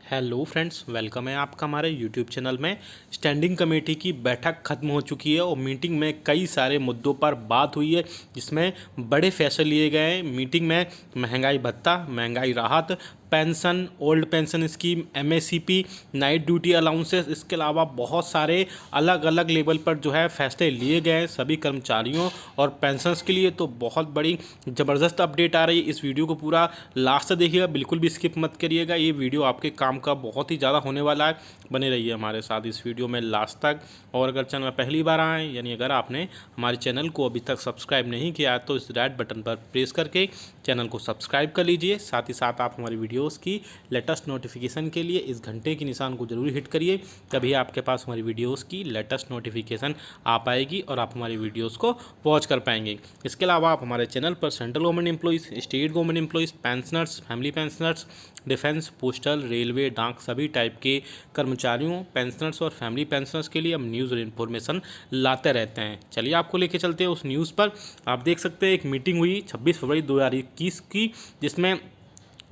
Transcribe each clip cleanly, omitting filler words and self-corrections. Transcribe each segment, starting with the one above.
Hello friends, welcome है आपका हमारे यूट्यूब चैनल में। स्टैंडिंग कमेटी की बैठक खत्म हो चुकी है और मीटिंग में कई सारे मुद्दों पर बात हुई है, जिसमें बड़े फैसले लिए गए हैं। मीटिंग में महंगाई भत्ता, महंगाई राहत, pension, old pension scheme, MSCP, night duty allowances, इसके अलावा बहुत सारे अलग अलग लेवल पर जो है फैसले लिए गए हैं सभी कर्मचारियों और पेंशनर्स के लिए। तो बहुत बड़ी ज़बरदस्त अपडेट आ रही है। इस वीडियो को पूरा लास्ट से देखिएगा, बिल्कुल भी स्किप मत करिएगा। ये वीडियो आपके काम का बहुत ही ज़्यादा होने वाला है। बने रहिए हमारे साथ इस वीडियो में लास्ट तक। और अगर चैनल में पहली बार आए, यानी अगर आपने हमारे चैनल को अभी तक सब्सक्राइब नहीं किया तो इस रेड बटन पर प्रेस करके चैनल को सब्सक्राइब कर लीजिए। साथ ही साथ आप हमारी वीडियोस की लेटेस्ट नोटिफिकेशन के लिए इस घंटे के निशान को जरूर हिट करिए, तभी आपके पास हमारी वीडियोस की लेटेस्ट नोटिफिकेशन आ पाएगी और आप हमारी वीडियोस को वॉच कर पाएंगे। इसके अलावा आप हमारे चैनल पर central government employees, state government employees, pensioners, family pensioners, defence, postal, railway, डाक सभी टाइप के कर्मचारियों, पेंशनर्स और फैमिली पेंशनर्स के लिए हम न्यूज़ और इन्फॉर्मेशन लाते रहते हैं। चलिए आपको लेके चलते हैं उस न्यूज़ पर। आप देख सकते हैं एक मीटिंग हुई 26 फरवरी 2021 की, जिसमें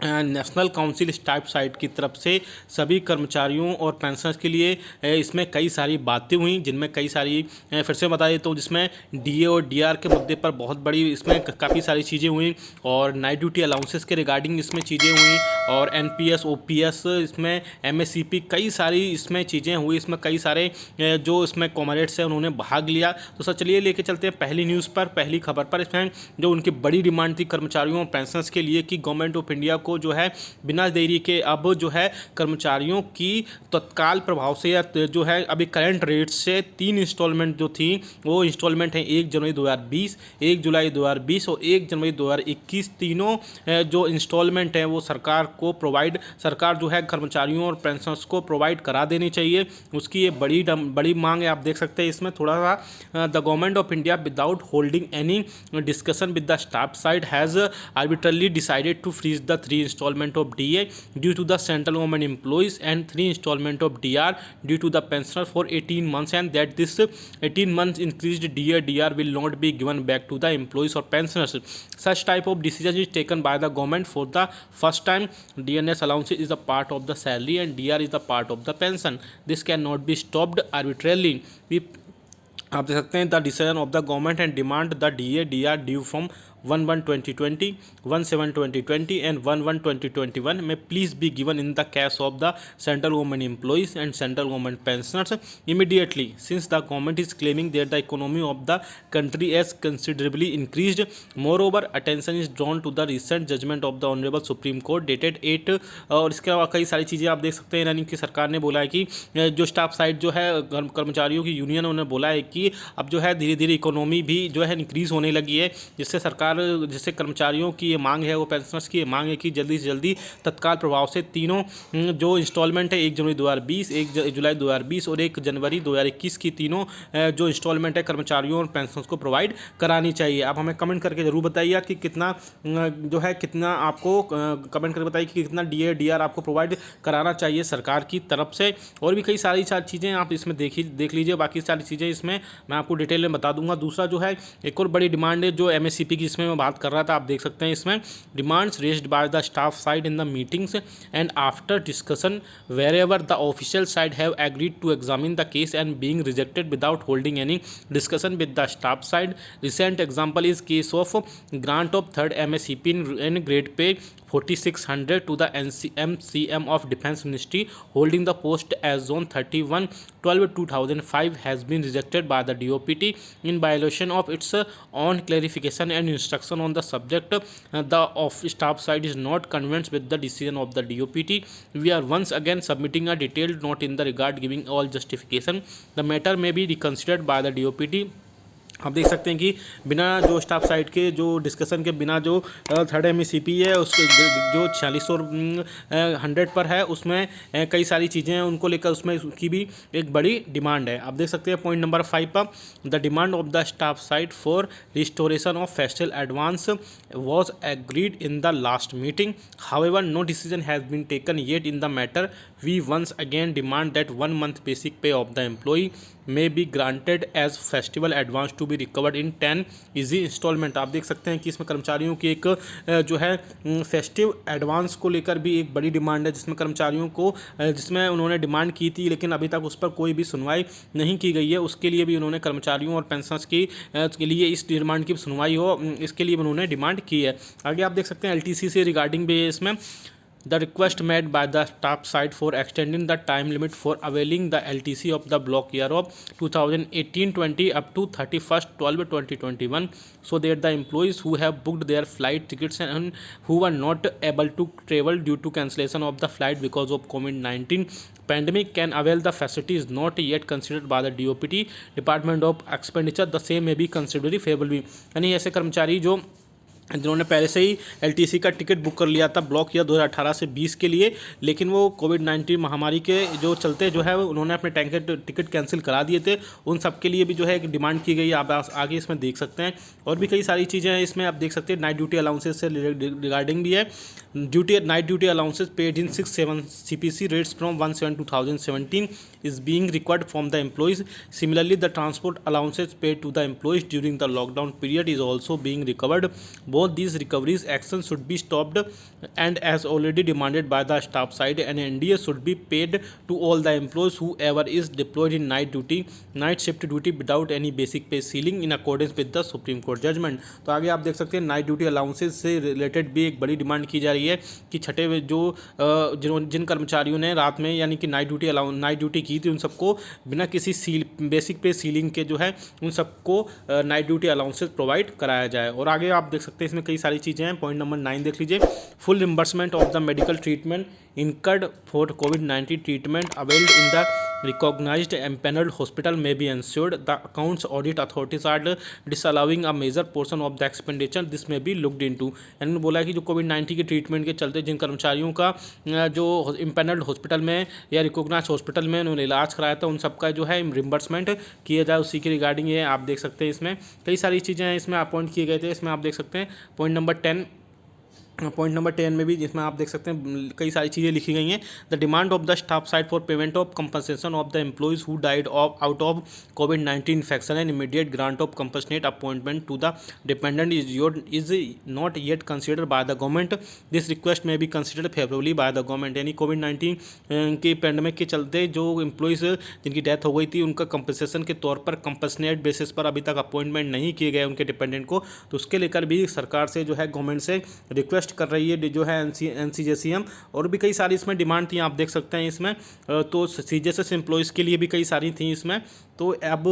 नेशनल काउंसिल स्टाफ साइट की तरफ से सभी कर्मचारियों और पेंशनर्स के लिए इसमें कई सारी बातें हुई, जिनमें कई सारी फिर से बता देता हूँ, जिसमें डीए और डीआर के मुद्दे पर बहुत बड़ी इसमें काफ़ी सारी चीज़ें हुई और नाइट ड्यूटी अलाउंसेस के रिगार्डिंग इसमें चीज़ें हुई और एनपीएस, ओपीएस, इसमें एमएससीपी, कई सारी इसमें चीज़ें हुई। इसमें कई सारे जो इसमें कॉमरेड्स हैं उन्होंने भाग लिया। तो सर चलिए लेके चलते हैं पहली न्यूज़ पर, पहली खबर पर। इसमें जो उनकी बड़ी डिमांड थी कर्मचारियों और पेंशनर्स के लिए कि गवर्नमेंट ऑफ इंडिया को जो है बिना देरी के अब जो है कर्मचारियों की तत्काल प्रभाव से या जो है अभी करंट रेट से 3 इंस्टॉलमेंट जो थी वो इंस्टॉलमेंट है 1 जनवरी 2020, 1 जुलाई 2020 और 1 जनवरी 2021। तीनों जो इंस्टॉलमेंट है वो सरकार जो है कर्मचारियों और पेंशनर्स को प्रोवाइड करा देनी चाहिए। उसकी ये बड़ी मांग है। आप देख सकते हैं इसमें थोड़ा सा the government of India without holding any discussion with the staff side has arbitrarily decided to freeze the 3 installment of DA due to the central government employees and 3 installment of DR due to the pensioner for 18 months, and that this 18 months increased DR will not be given back to the employees or pensioners. Such type of decision is taken by the government for the first time. DNS allowance is a part of the salary and DR is a part of the pension. This cannot be stopped arbitrarily. आप देख सकते हैं the decision of the government and demand the DA DR due from 1/1/2020, 1/7/2020 and 1/1/2021 may please be given in the cash of the central government employees and central government pensioners immediately, since the government is claiming that the economy of the country has considerably increased. Moreover, attention is drawn to the recent judgment of the Honorable Supreme Court dated 8 और इसके अलावा कई सारी चीज़ें आप देख सकते हैं। यानी कि सरकार ने बोला है कि जो स्टाफ साइड जो है कर्मचारियों की यूनियन उन्होंने बोला है कि अब जो है धीरे धीरे इकोनॉमी भी जो है इंक्रीज़ होने लगी है, जिससे कर्मचारियों की ये मांग है, वो पेंशनर्स की ये मांग है कि जल्दी से जल्दी तत्काल प्रभाव से तीनों जो इंस्टॉलमेंट है 1 जनवरी 2020, 1 जुलाई 2020 और 1 जनवरी 2021 की तीनों जो इंस्टॉलमेंट है कर्मचारियों और पेंशनर्स को प्रोवाइड करानी चाहिए। आप हमें कमेंट करके ज़रूर बताइए कि कितना जो है कितना आपको कमेंट करके बताइए कि कितना डीए डीआर आपको प्रोवाइड कराना चाहिए सरकार की तरफ से। और भी कई सारी चीज़ें आप इसमें देख लीजिए। बाकी सारी चीज़ें इसमें मैं आपको डिटेल में बता दूंगा। दूसरा जो है एक और बड़ी डिमांड है जो एमएससीपी की, जिसमें मैं बात कर रहा था। आप देख सकते हैं इसमें demands raised by the staff side in the meetings and after discussion wherever the official side have agreed to examine the case and being rejected without holding any discussion with the staff side. Recent example is case of grant of 3rd MSCP in grade pay 4600 to the MCM of Defense Ministry holding the post as on 31/12/2005 has been rejected by the DOPT in violation of its own clarification and instruction on the subject. The staff side is not convinced with the decision of the DOPT. We are once again submitting a detailed note in the regard giving all justification. The matter may be reconsidered by the DOPT. आप देख सकते हैं कि बिना जो staff side के जो discussion के बिना जो 3rd एमएससीपी है उसके जो 46 और 100 पर है उसमें कई सारी चीज़ें हैं, उनको लेकर उसमें उसकी भी एक बड़ी डिमांड है। आप देख सकते हैं पॉइंट नंबर 5 पर the demand of the staff side for restoration of festival advance was agreed in the last meeting. However no decision has been taken yet in the matter. We once again demand that 1 month basic pay of the employee may be granted as festival advance to be recovered in 10 easy instalment. आप देख सकते हैं कि इसमें कर्मचारियों की एक जो है फेस्टिव एडवांस को लेकर भी एक बड़ी डिमांड है, जिसमें कर्मचारियों को जिसमें उन्होंने डिमांड की थी, लेकिन अभी तक उस पर कोई भी सुनवाई नहीं की गई है। उसके लिए भी उन्होंने कर्मचारियों और पेंशनर्स की के लिए इस डिमांड की सुनवाई हो, इसके लिए उन्होंने डिमांड की है। आगे आप देख सकते हैं एलटीसी से रिगार्डिंग भी इसमें the request made by the staff side for extending the time limit for availing the LTC of the block year of 2018-20 up to 31st 12-2021 so that the employees who have booked their flight tickets and who were not able to travel due to cancellation of the flight because of COVID-19 pandemic can avail the facilities not yet considered by the DOPT Department of Expenditure, the same may be considered favorably। यानी ऐसे कर्मचारी जो जिन्होंने पहले से ही LTC का ticket book कर लिया था ब्लॉक ईयर 2018 से 20 के लिए, लेकिन वो कोविड-19 महामारी के जो चलते जो है उन्होंने अपने टिकट कैंसिल करा दिए थे, उन सब के लिए भी जो है एक डिमांड की गई है। आप आगे इसमें देख सकते हैं और भी कई सारी चीज़ें हैं इसमें। आप देख सकते हैं नाइट ड्यूटी अलाउंसेस से रिगार्डिंग भी है। Night duty allowances paid in 6-7 CPC rates from 1/7/2017 is being required from the employees. Similarly, the transport allowances paid to the employees during the lockdown period is also being recovered. Both these recoveries actions should be stopped and as already demanded by the staff side, an NDA should be paid to all the employees whoever is deployed in night shift duty without any basic pay ceiling in accordance with the Supreme Court judgment। तो आगे आप देख सकते हैं night duty allowances से related भी एक बड़ी डिमांड की जा रही है कि छठे जिन कर्मचारियों ने रात में यानी कि नाइट ड्यूटी की थी उन सबको बिना किसी बेसिक पे सीलिंग के जो है उन सबको नाइट ड्यूटी अलाउंसेस प्रोवाइड कराया जाए। और आगे आप देख सकते हैं इसमें कई सारी चीज़ें हैं। पॉइंट नंबर 9 देख लीजिए, full reimbursement of the medical treatment incurred for COVID-19 treatment availed in the recognized empaneled hospital may be ensured. The accounts audit authorities are disallowing a major portion of the expenditure. This may be looked into। यानी बोला है कि जो कोविड-19 के treatment के चलते जिन कर्मचारियों का जो इम्पैनल्ड हॉस्पिटल में या रिकॉग्नाइज हॉस्पिटल में उन्होंने इलाज कराया था उन सबका जो है रिम्बर्समेंट किया जाए, उसी के रिगार्डिंग ये आप देख सकते हैं। इसमें कई सारी चीज़ें हैं इसमें अपॉइंट किए गए थे। इसमें आप देख सकते हैं पॉइंट नंबर 10 में भी जिसमें आप देख सकते हैं कई सारी चीज़ें लिखी गई हैं। The demand of the staff side for payment of compensation of the employees who died out of कोविड-19 infection and immediate grant of compensate appointment to the dependent is not yet considered by the government. This request may be considered favourably by the government. यानी कोविड-19 के pandemic के चलते जो employees जिनकी death हो गई थी उनका कंपनसेशन के तौर पर कंपनसेट बेसिस पर अभी तक अपॉइंटमेंट नहीं किए गए उनके डिपेंडेंट को, तो उसके लेकर भी सरकार से जो है गवर्नमेंट से रिक्वेस्ट कर रही है जो है NCJCM। और भी कई सारी इसमें डिमांड थी, आप देख सकते हैं इसमें। तो CGSS एम्प्लॉयज़ के लिए भी कई सारी थी इसमें। तो अब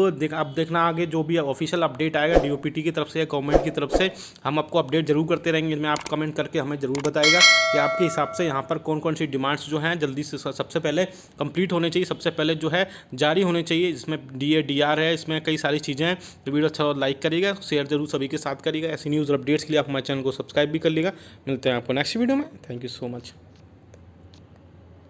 देखना आगे जो भी ऑफिशियल अपडेट आएगा DOPT की तरफ से या गवर्नमेंट की तरफ से, हम आपको अपडेट जरूर करते रहेंगे। इसमें आप कमेंट करके हमें ज़रूर बताइएगा कि आपके हिसाब से यहाँ पर कौन कौन सी डिमांड्स जो हैं जल्दी से सबसे पहले कंप्लीट होने चाहिए, सबसे पहले जो है जारी होने चाहिए। इसमें DA DR है, इसमें कई सारी चीज़ें हैं। तो वीडियो अच्छा लाइक करिएगा, शेयर जरूर सभी के साथ करिएगा। ऐसी न्यूज़ और अपडेट्स के लिए आप हमारे चैनल को सब्सक्राइब भी कर लीजिएगा। मिलते हैं आपको नेक्स्ट वीडियो में। Thank you so much.